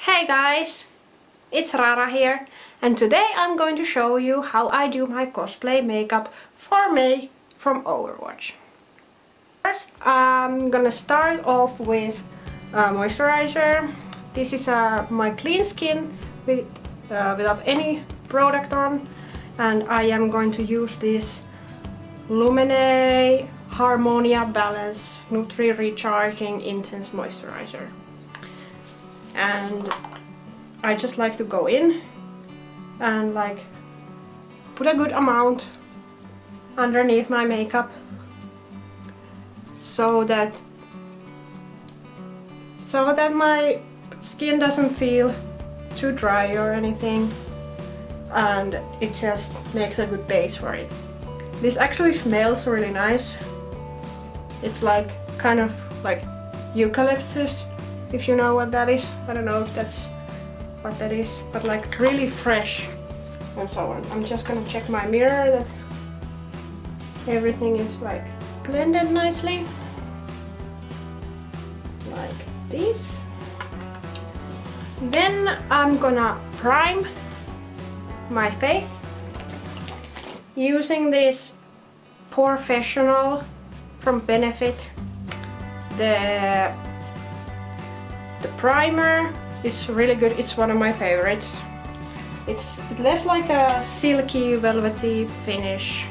Hey guys, it's Rara here, and today I'm going to show you how I do my cosplay makeup for May from Overwatch. First I'm gonna start off with moisturizer. This is my clean skin without any product on, and I am going to use this Lumene Harmonia Balance Nutri Recharging Intense Moisturizer. And I just like to go in and like put a good amount underneath my makeup so that my skin doesn't feel too dry or anything, and it just makes a good base for it. This actually smells really nice. It's like kind of like eucalyptus, if you know what that is. I don't know if that's what that is, but like really fresh and so on. I'm just gonna check my mirror that everything is like blended nicely, like this. Then I'm gonna prime my face using this Professional from Benefit. The primer is really good. It's one of my favorites. It left like a silky, velvety finish,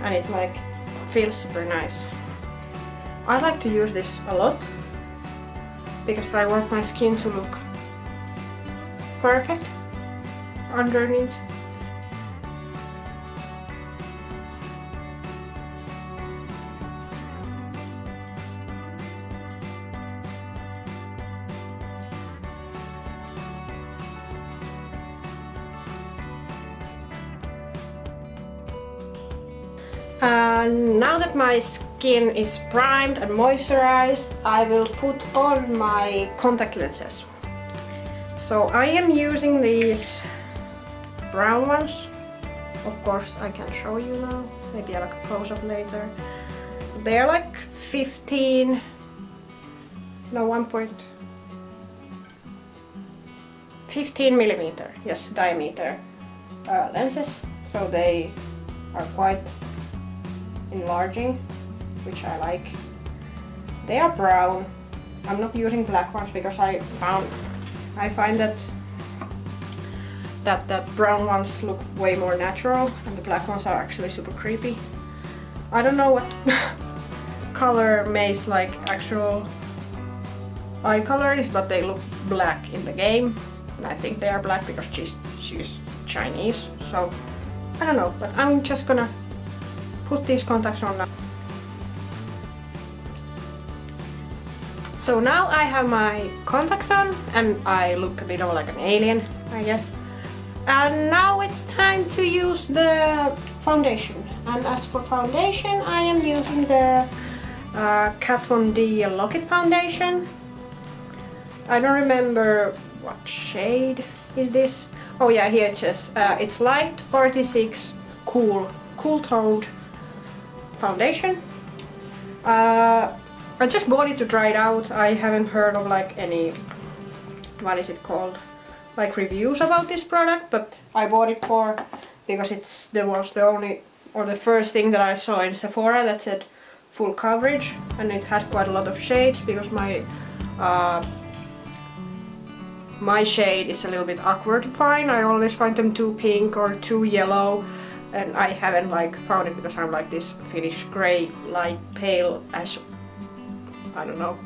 and it like feels super nice. I like to use this a lot because I want my skin to look perfect underneath. Now that my skin is primed and moisturized, I will put on my contact lenses. So I am using these brown ones. Of course I can show you now, maybe I'll like a close-up later. They are like 15 millimeter, yes, diameter lenses, so they are quite enlarging, which I like. They are brown. I'm not using black ones because I find that brown ones look way more natural and the black ones are actually super creepy. I don't know what color May's like actual eye color is, but they look black in the game, and I think they are black because she's Chinese, so I don't know, but I'm just gonna put these contacts on now. So now I have my contacts on and I look a bit of like an alien, I guess. And now it's time to use the foundation. And as for foundation, I am using the Kat Von D Lock-It foundation. I don't remember what shade is this. Oh yeah, here it says it's light 46 cool toned foundation. I just bought it to try it out. I haven't heard of like any, what is it called, like reviews about this product, but I bought it because there was the only or the first thing that I saw in Sephora that said full coverage, and it had quite a lot of shades because my shade is a little bit awkward to find. I always find them too pink or too yellow, and I haven't like found it because I'm like this Finnish grey, light pale ash, I don't know.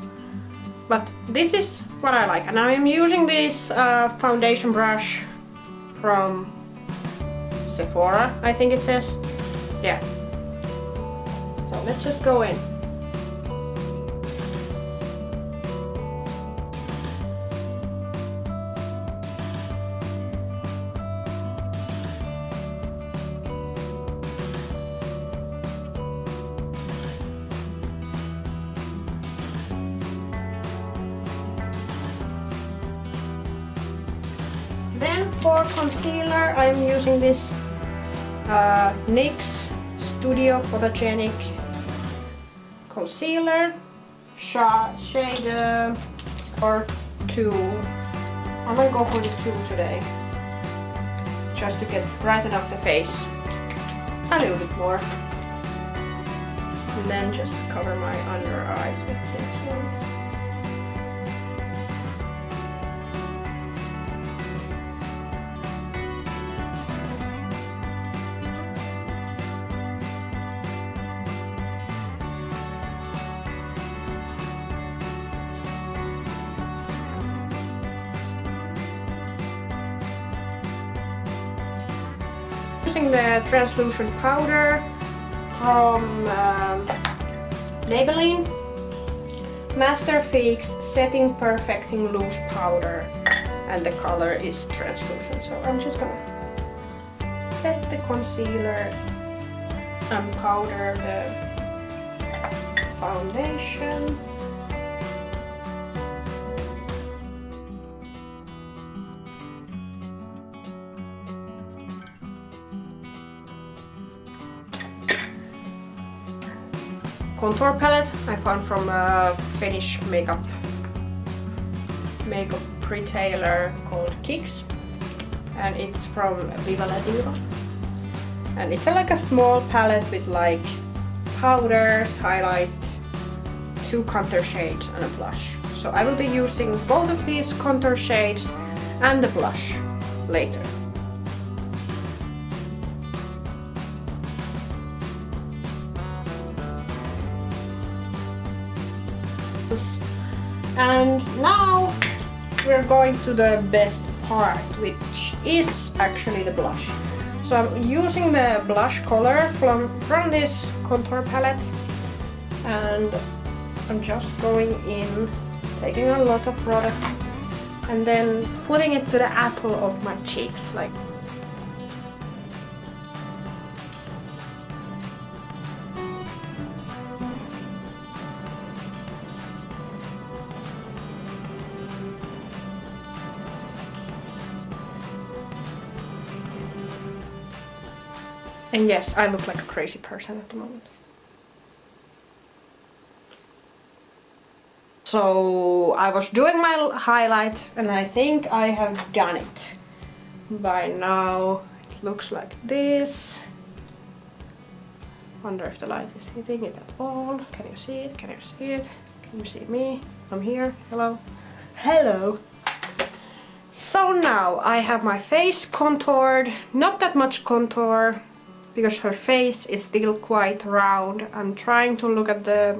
But this is what I like, and I am using this foundation brush from Sephora, I think it says. Yeah. So let's just go in. Then for concealer, I'm using this NYX Studio Photogenic concealer, shade or 2. I might go for the 2 today. Just to brighten up the face a little bit more. And then just cover my under eyes with this one. Using the translucent powder from Maybelline Master Fix Setting Perfecting Loose Powder, and the color is translucent, so I'm just gonna set the concealer and powder the foundation. Contour palette I found from a Finnish makeup retailer called Kicks, and it's from Viva la Diva, and it's like a small palette with like powders, highlight, 2 contour shades and a blush. So I will be using both of these contour shades and the blush later. And now we're going to the best part, which is actually the blush. So I'm using the blush color from this contour palette, and I'm just going in, taking a lot of product and then putting it to the apple of my cheeks, like. And yes, I look like a crazy person at the moment. So I was doing my highlight and I think I have done it. By now it looks like this. Wonder if the light is hitting it at all. Can you see it? Can you see it? Can you see me? I'm here. Hello. Hello. So now I have my face contoured. Not that much contour, because her face is still quite round. I'm trying to look at the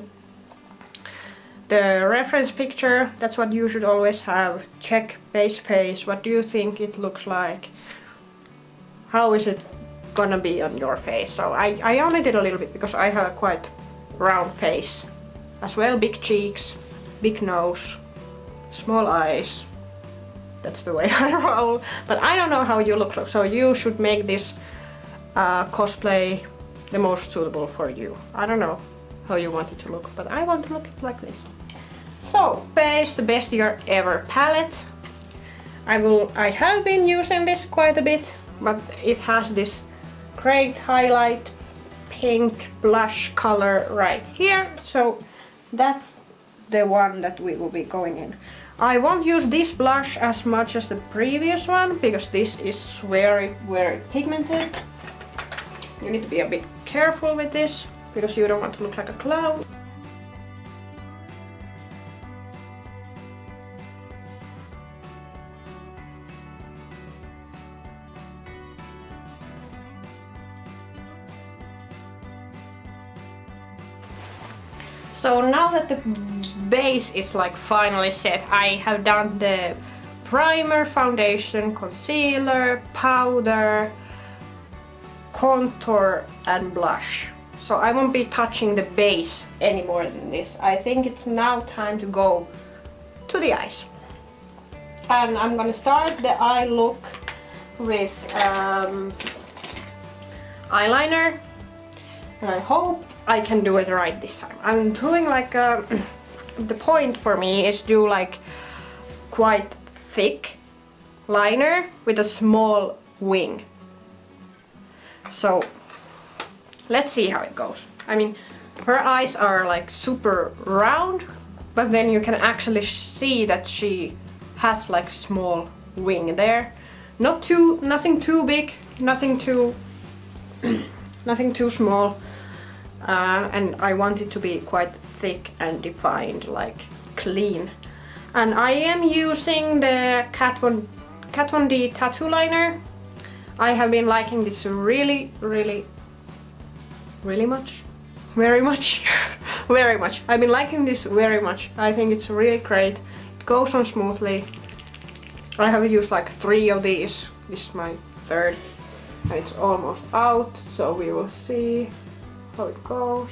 reference picture. That's what you should always have. Check base face. What do you think it looks like? How is it gonna be on your face? So I only did a little bit because I have a quite round face as well. Big cheeks, big nose, small eyes. That's the way I roll. But I don't know how you look like, so you should make this cosplay the most suitable for you. I don't know how you want it to look, but I want to look it like this. So, face the Best Year Ever palette. I have been using this quite a bit, but it has this great highlight pink blush color right here, so that's the one that we will be going in. I won't use this blush as much as the previous one because this is very, very pigmented. You need to be a bit careful with this because you don't want to look like a clown. So now that the base is like finally set, I have done the primer, foundation, concealer, powder, contour and blush. So I won't be touching the base any more than this. I think it's now time to go to the eyes. And I'm gonna start the eye look with eyeliner. And I hope I can do it right this time. I'm doing like the point for me is do like quite thick liner with a small wing. So let's see how it goes. I mean, her eyes are like super round, but then you can actually see that she has like small wing there. Nothing too big, nothing too nothing too small. And I want it to be quite thick and defined, like clean. And I am using the Kat Von D tattoo liner. I have been liking this really much. Very much. Very much. I've been liking this very much. I think it's really great. It goes on smoothly. I have used like 3 of these. This is my 3rd. And it's almost out, so we will see how it goes.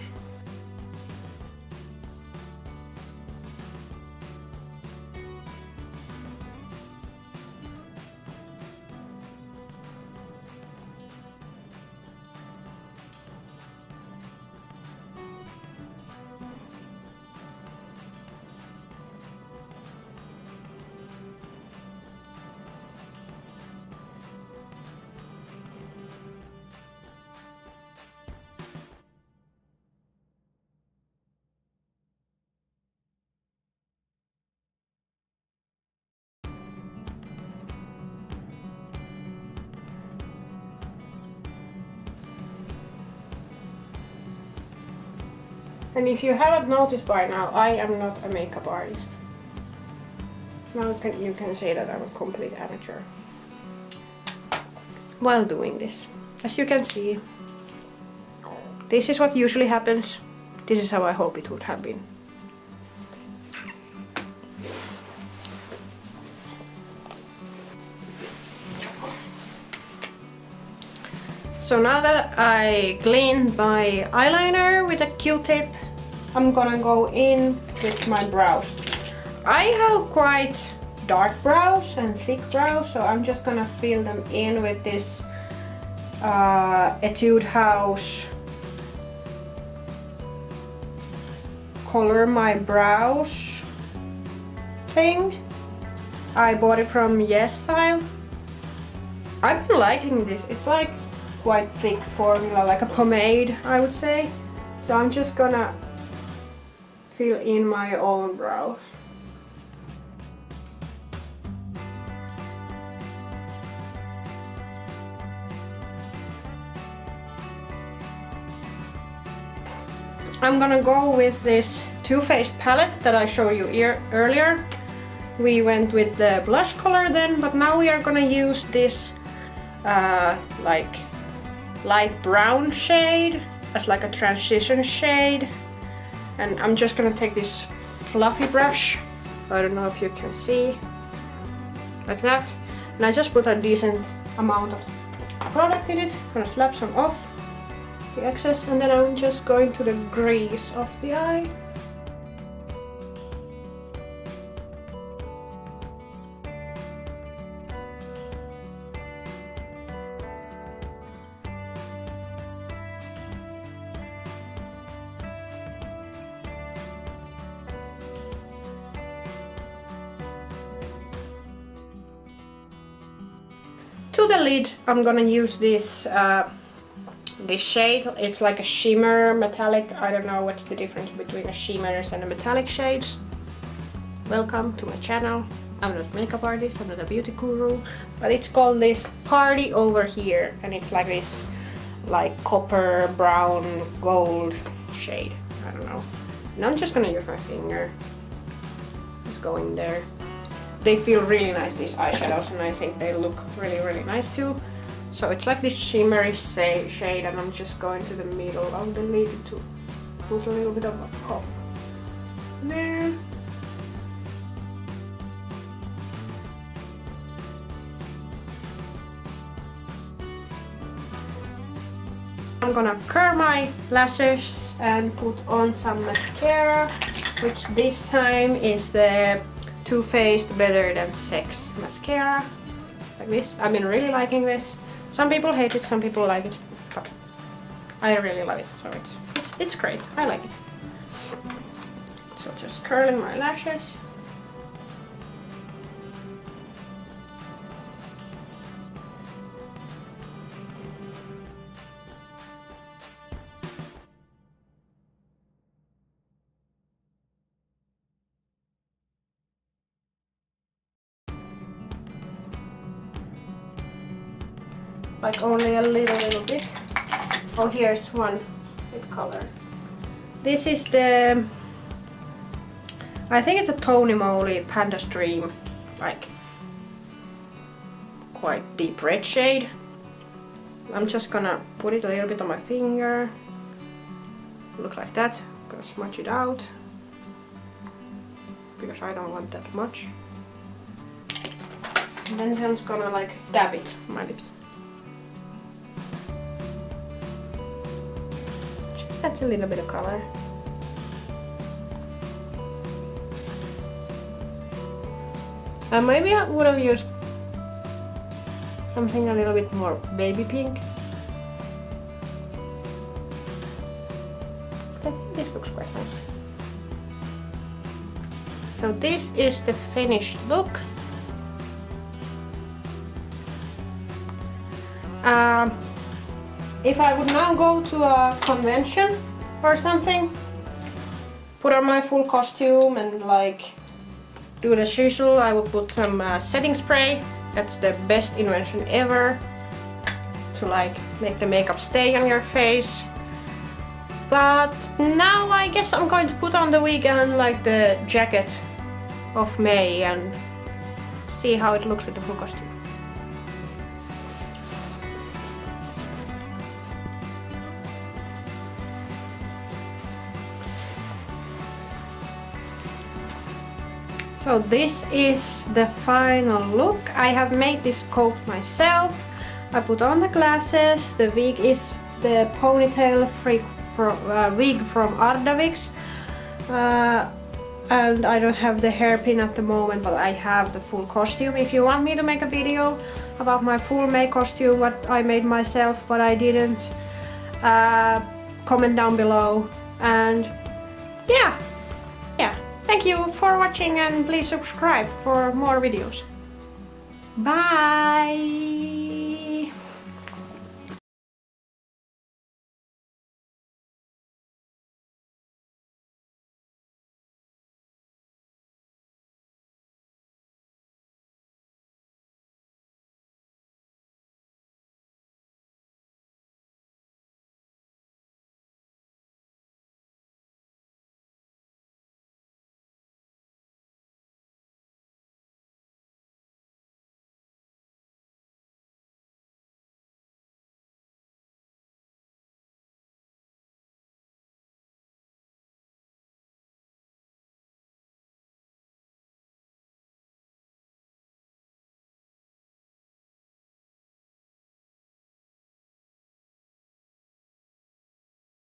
And if you haven't noticed by now, I am not a makeup artist. Now you can say that I'm a complete amateur while doing this. As you can see, this is what usually happens. This is how I hope it would have been. So now that I cleaned my eyeliner with a Q-tip, I'm gonna go in with my brows. I have quite dark brows and thick brows, so I'm just gonna fill them in with this Etude House Color My Brows thing. I bought it from Yes Style. I've been liking this. It's like quite thick formula, like a pomade, I would say. So I'm just gonna fill in my own brows. I'm gonna go with this Too Faced palette that I showed you earlier. We went with the blush color then, but now we are gonna use this like light brown shade as like a transition shade. And I'm just gonna take this fluffy brush, I don't know if you can see, like that. And I just put a decent amount of product in it. I'm gonna slap some off the excess, and then I'm just going to the crease of the eye. To the lid, I'm gonna use this this shade. It's like a shimmer metallic. I don't know what's the difference between a shimmers and a metallic shades. Welcome to my channel. I'm not a makeup artist, I'm not a beauty guru, but it's called this Party Over Here, and it's like this like copper, brown, gold shade. I don't know. And I'm just gonna use my finger. Just go in there. They feel really nice, these eyeshadows, and I think they look really nice too. So it's like this shimmery shade, and I'm just going to the middle of the lid to put a little bit of a pop there. I'm gonna curl my lashes and put on some mascara, which this time is the Too Faced Better Than Sex mascara, like this. I've been really liking this. Some people hate it, some people like it, but I really love it, so it's great. I like it. So just curling my lashes. like only a little bit. Oh, here's one with color. This is the, I think it's a Tony Moly Panda Stream, like quite deep red shade. I'm just gonna put it a little bit on my finger. Look like that. I'm gonna smudge it out because I don't want that much. And then I'm just gonna like dab it on my lips. Just adds a little bit of color. And maybe I would have used something a little bit more baby pink. I think this looks quite nice. So this is the finished look. If I would now go to a convention or something, put on my full costume and like do the usual, I would put some setting spray. That's the best invention ever to like make the makeup stay on your face. But now I guess I'm going to put on the wig and like the jacket of May and see how it looks with the full costume. So this is the final look. I have made this coat myself. I put on the glasses. The wig is the ponytail wig from Ardawigs. And I don't have the hairpin at the moment, but I have the full costume. If you want me to make a video about my full May costume, what I made myself, what I didn't, comment down below. And yeah. Thank you for watching and please subscribe for more videos. Bye!